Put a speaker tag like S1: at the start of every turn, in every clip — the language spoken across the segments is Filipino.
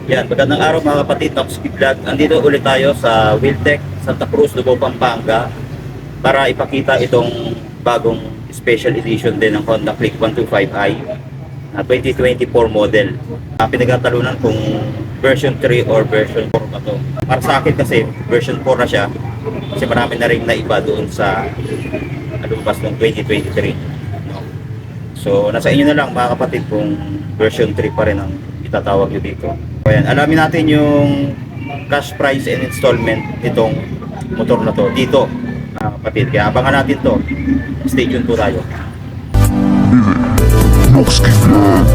S1: Yan, magandang araw mga kapatid, Noxky Vlog. Andito ulit tayo sa Wiltec, Santa Cruz, Lubao, Pampanga para ipakita itong bagong special edition din ng Honda Click 125i na 2024 model. Pinagtatalunan kung version 3 or version 4 ba to. Para sa akin kasi version 4 na siya kasi marami na rin naiba doon sa lumabas ng 2023. No? So, nasa inyo na lang mga kapatid kung version 3 pa rin ang itatawag nyo dito. So, ayan, alamin natin yung cash price and installment nitong motor na to dito mga kapatid. Kaya abangan natin to. Stay tuned po tayo.
S2: Noxky Vlog.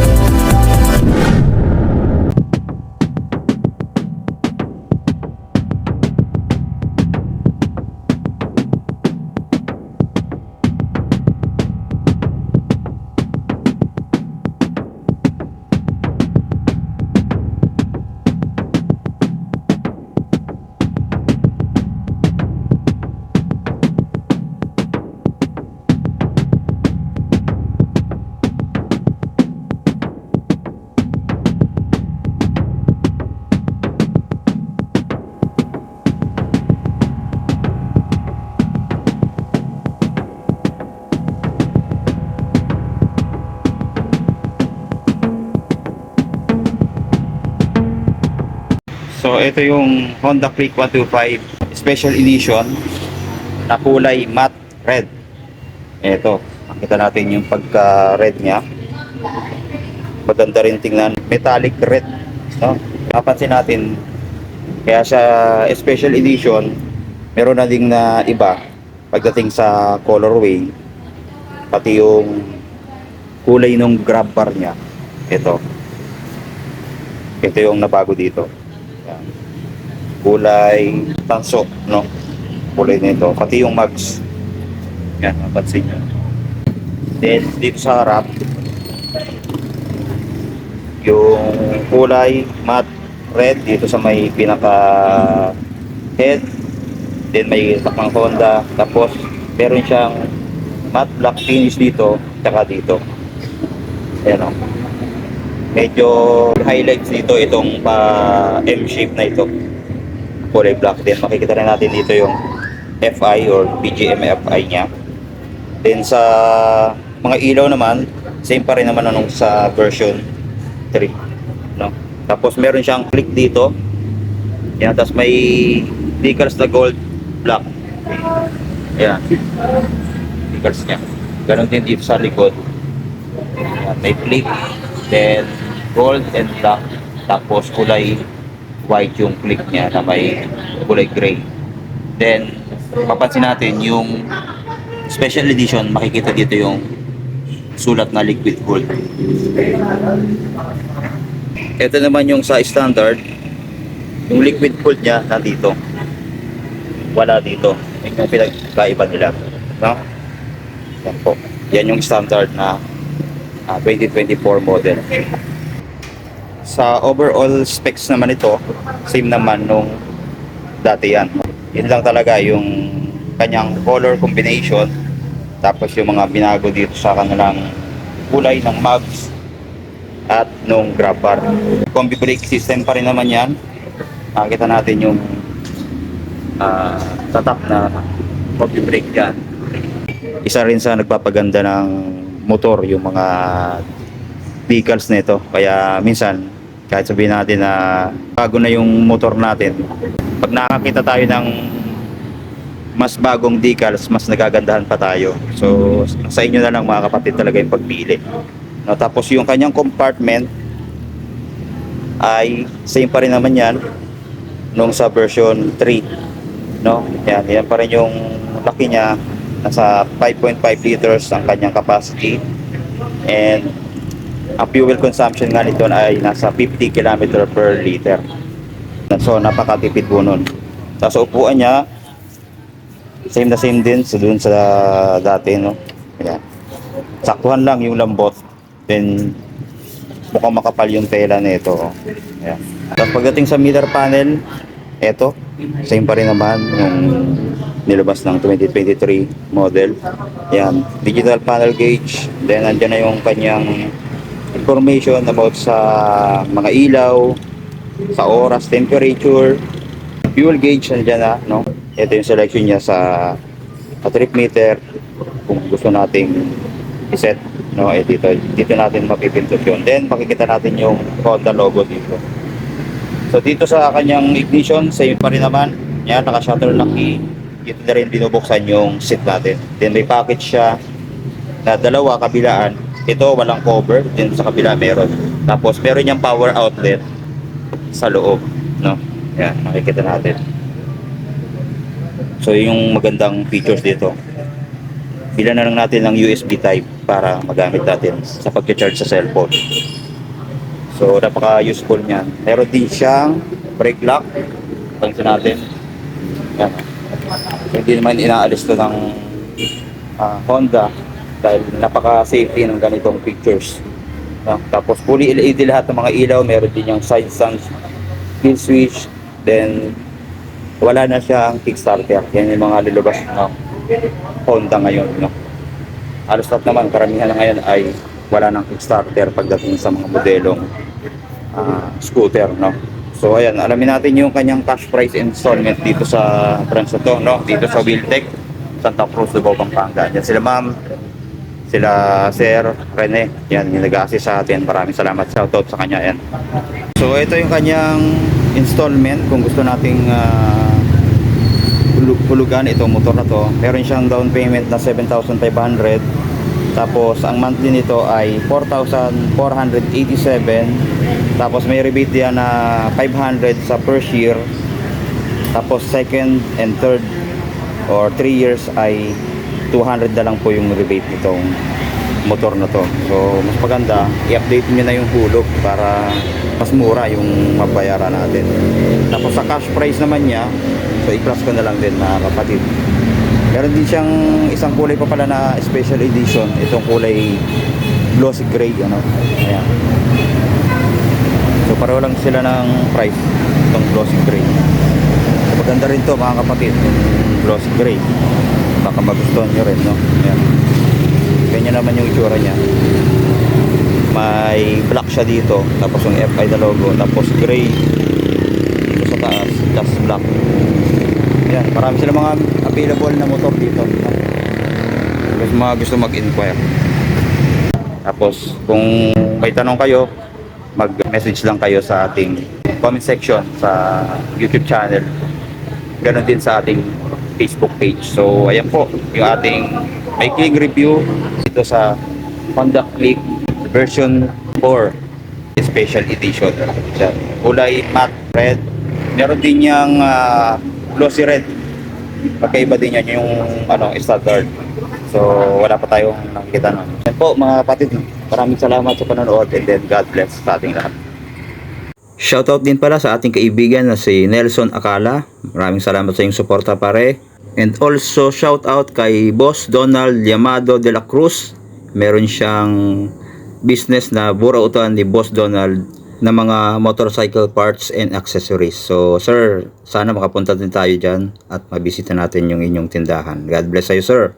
S1: So ito yung Honda Click 125 Special Edition na kulay matte red. Ito, makita natin yung pagka red niya. Maganda rin tingnan, metallic red, no? Napansin natin kaya sa Special Edition meron na ding na iba pagdating sa colorway, pati yung kulay ng grab bar niya. Ito yung nabago dito. Yan. Kulay tanso, no? Kulay nito, pati yung mags. Yan, mapansin nyo. Then, dito sa harap, yung kulay matte red dito sa may pinaka head. Then, may takang Honda. Tapos, meron siyang matte black finish dito, tsaka dito. Ayan o. Medyo highlights dito itong M-shape na ito, kulay black. Then makikita rin natin dito yung FI or PGM FI nya. Then sa mga ilaw naman, same pa rin naman anong sa version 3, no? Tapos meron siyang click dito. Yan, tapos may decals na gold black. Ayan, decals nya. Ganon din dito sa likod. Ayan, may click, then gold and black, tapos kulay white yung click niya na may kulay gray. Then papansin natin yung special edition, makikita dito yung sulat na liquid gold. Ito naman yung sa standard, yung liquid gold niya nandito, wala dito. Yung pinagkaiba nila, no? Yan po, yan yung standard na 2024 model. Sa overall specs naman ito, same naman nung dati yan. Yun lang talaga yung kanyang color combination, tapos yung mga binago dito sa kanilang kulay ng mags at nung grab bar. Combi brake system pa rin naman yan. Nakita natin yung tatak na combi brake yan. Isa rin sa nagpapaganda ng motor yung mga decals nito. Kaya minsan kahit sabihin natin na bago na yung motor natin, pag nakakita tayo ng mas bagong decals, mas nagagandahan pa tayo. So sa inyo na lang mga kapatid talaga yung pagpili, no? Tapos yung kanyang compartment ay same pa rin naman yan nung sa version 3, no? Yan pa rin yung laki niya. Nasa 5.5 liters ang kanyang capacity, and ang fuel consumption nga nito ay nasa 50 km per liter. So napakatipid po nun. Tapos upuan niya same na same din sa dun sa dati, no? Ayan. Saktuhan lang yung lambot, then mukhang makapal yung tela nito. Ayan. Tapos pagdating sa meter panel, eto same pa rin naman yung nilabas ng 2023 model. Yan, digital panel gauge. Then andyan na yung kanyang information about sa mga ilaw, sa oras, temperature, fuel gauge nandiyan na, no? Ito yung selection niya sa trip meter kung gusto nating iset, no? Dito natin mapipindot yun. Then makikita natin yung Honda logo dito. So dito sa kanyang ignition, same pa rin naman. Yan, naka-shutter lock key. Dito na rin binubuksan yung seat natin. Then may package siya na dalawa kabilaan. Ito walang cover, din sa kabila meron. Tapos meron niyang power outlet sa loob, no? Yan, makikita natin. So yung magandang features dito. Bilan na lang natin ng USB type para magamit natin sa pag-charge sa cellphone. So napaka-useful niyan. Meron din siyang brake lock. Pansin natin. Yan. So, hindi naman inaalis to ng Honda dahil napaka-safety ng ganitong features. Tapos fully LED lahat ng mga ilaw, meron din yung side stand, kill switch, then wala na siyang kickstarter. Yan yung mga lulubas ng Honda ngayon, no? Halos lahat naman, karamihan na ngayon ay wala nang kickstarter pagdating sa mga modelong scooter, no? So ayan, alamin natin yung kanyang cash price installment dito sa branch na to, no? Dito sa Wheeltech, Santa Cruz, Davao, Pampanga. Yan sila ma'am, sila Sir Rene, yan yung nag-assist sa atin. Maraming salamat, shoutout sa kanya yan. So ito yung kanyang installment kung gusto nating hulugan itong motor na to. Meron siyang down payment na 7,500. Tapos ang monthly nito ay 4,487. Tapos may rebate diyan na 500 sa first year. Tapos second and third or 3 years ay 200 na lang po yung rebate nitong motor na to. So mas maganda i-update niyo na yung hulog para mas mura yung mabayaran natin. Tapos sa cash price naman niya, so i-plus ko na lang din mga kapatid. Meron din siyang isang kulay pa pala na special edition. Itong kulay glossy gray, ano. Ayan. So pareho lang sila ng price, itong glossy gray. So maganda rin to mga kapatid, yung glossy gray. Baka magustuhan nyo rin, no? Ayan. Ganyan naman yung itsura niya. May black siya dito, tapos yung FI na logo, tapos gray dito sa taas, just black. Yan, marami sila mga available na motor dito, no? Kasi mga gusto mag-inquire. Tapos kung may tanong kayo, mag-message lang kayo sa ating comment section sa YouTube channel. Ganon din sa ating Facebook page. So ayan po yung ating maikling review dito sa Honda Click version 4 special edition. Yan. Kulay matte red. Meron din yung glossy red. Pagkaiba din yan yung standard. So wala pa tayong nakikita nun. Yan po mga kapatid, maraming salamat sa panonood and then God bless sa ating lahat. Shoutout din pala sa ating kaibigan na si Nelson Acala. Maraming salamat sa iyong suporta pare. And also shoutout kay Boss Donald Llamado de la Cruz. Meron siyang business na burautan ni Boss Donald na mga motorcycle parts and accessories. So sir, sana makapunta din tayo dyan at mabisita natin yung inyong tindahan. God bless you sir.